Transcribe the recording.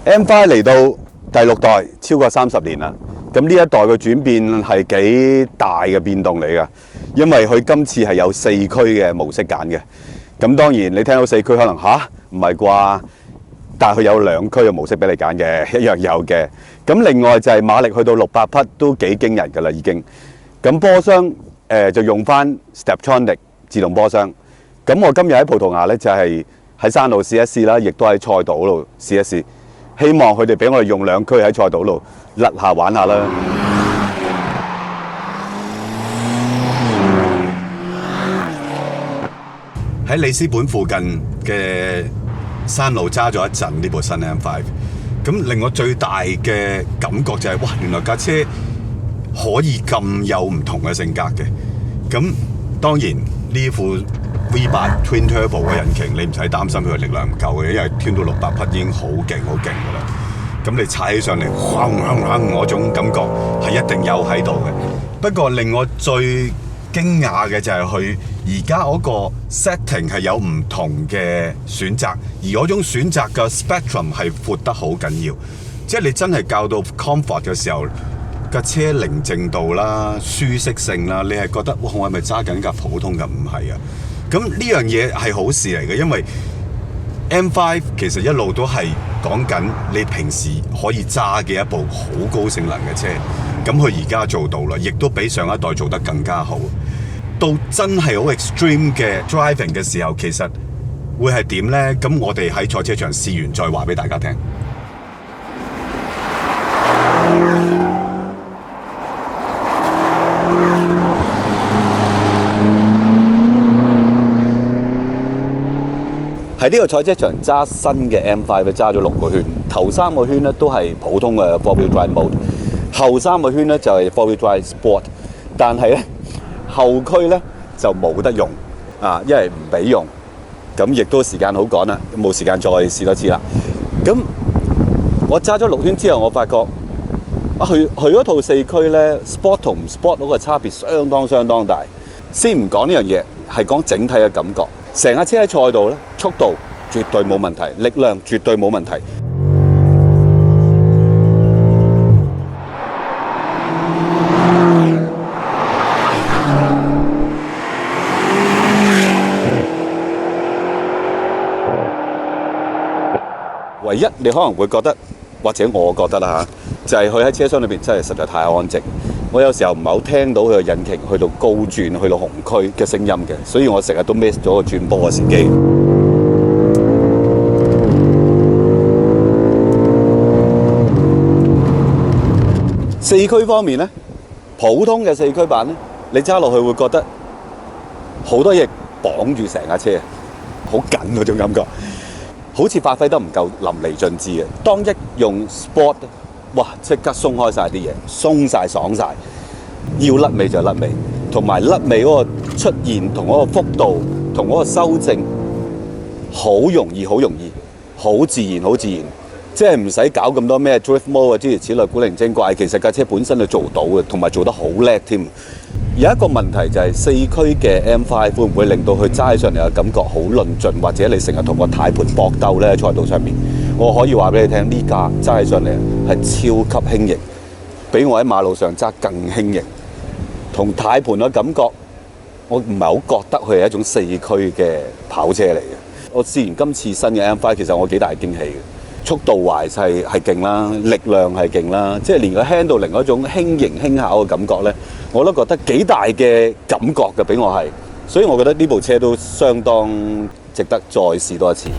M5 嚟到第6代，超過30年啦。咁呢一代嘅轉變係幾大嘅變動嚟㗎，因為佢今次係有4驅嘅模式揀嘅。咁當然你聽到4驅可能唔係啩？但係佢有2驅嘅模式俾你揀嘅，一樣有嘅。咁另外就係馬力去到600匹都幾驚人㗎啦已經。咁波箱就用翻 Steptronic 自動波箱。咁我今日喺葡萄牙咧就係喺山路試一試啦，亦都喺賽道嗰度試一試。希望佢哋俾我哋用2驅喺賽道度甩下玩下啦。喺里斯本附近嘅山路揸咗一陣呢部新 M5，咁令我最大嘅感覺就係哇，原來架車可以咁有唔同嘅性格嘅。咁當然呢副V8 Twin Turbo 嘅引擎，你唔使擔心佢嘅力量唔夠嘅，因為穿到600匹已經好勁好勁㗎啦。咁你踩起上嚟，轟嗰種感覺係一定有喺度嘅。不過令我最驚訝嘅就係佢而家嗰個 setting 係有唔同嘅選擇，而嗰種選擇嘅 spectrum 係闊得好緊要。即係你真係教到 comfort 嘅時候，架車寧靜度啦、舒適性啦，你係覺得哇，我係咪揸緊架普通嘅？唔係啊！咁呢樣嘢係好事嚟嘅，因為 M5 其實一路都係講緊你平時可以揸嘅一部好高性能嘅車，咁佢而家做到啦，亦都比上一代做得更加好。到真係好 extreme 嘅 driving 嘅時候，其實會係點呢？咁我哋喺賽車場試完再話俾大家聽。喺呢個賽車場揸新嘅 M5 咧，揸咗6個圈，頭3個圈咧都係普通嘅 4-wheel drive mode， 後3個圈咧就係 4-wheel drive sport， 但係咧後驅咧就冇得用啊，因為唔俾用，咁亦都時間好趕啦，冇時間再試多次啦。咁我揸咗6圈之後，我發覺佢嗰套4驅咧 sport 同唔 sport 嗰個差別相當大。先唔講呢樣嘢，係講整體嘅感覺。成架車喺賽道咧，速度絕對冇問題，力量絕對冇問題。唯一你可能會覺得，或者我覺得啦嚇，就係佢喺車廂裏邊真係實在太安靜。我有時候唔係好聽到佢嘅引擎去到高轉、去到紅區嘅聲音嘅，所以我成日都 miss 咗個轉波嘅時機。4驅方面咧，普通嘅4驅版咧，你揸落去會覺得好多嘢綁住成架車，好緊嗰種感覺，好似發揮得唔夠淋漓盡致嘅。當一用 Sport，哇！即刻鬆開晒啲嘢，鬆晒爽晒，要甩尾就甩尾，同埋甩尾嗰個出現同嗰個幅度同嗰個修正，好容易，好自然，即係唔使搞咁多咩 drift mode 啊諸如此類古靈精怪。其實架車本身就做到嘅，同埋做得好叻添。有一個問題就係4驅嘅 M5 會唔會令到佢揸起上嚟嘅感覺好論盡，或者你成日同個軚盤搏鬥咧喺賽道上面？我可以話俾你聽，呢架揸起上嚟係超級輕盈，比我喺馬路上揸更輕盈。同軚盤嘅感覺，我唔係好覺得佢係一種4驅嘅跑車嚟嘅。我試完今次新嘅 M5，其實我幾大驚喜嘅。速度懷係勁啦，力量係勁啦，即係連個 handling嗰種輕盈輕巧嘅感覺咧，我都覺得幾大嘅感覺嘅，俾我係。所以我覺得呢部車都相當值得再試多一次。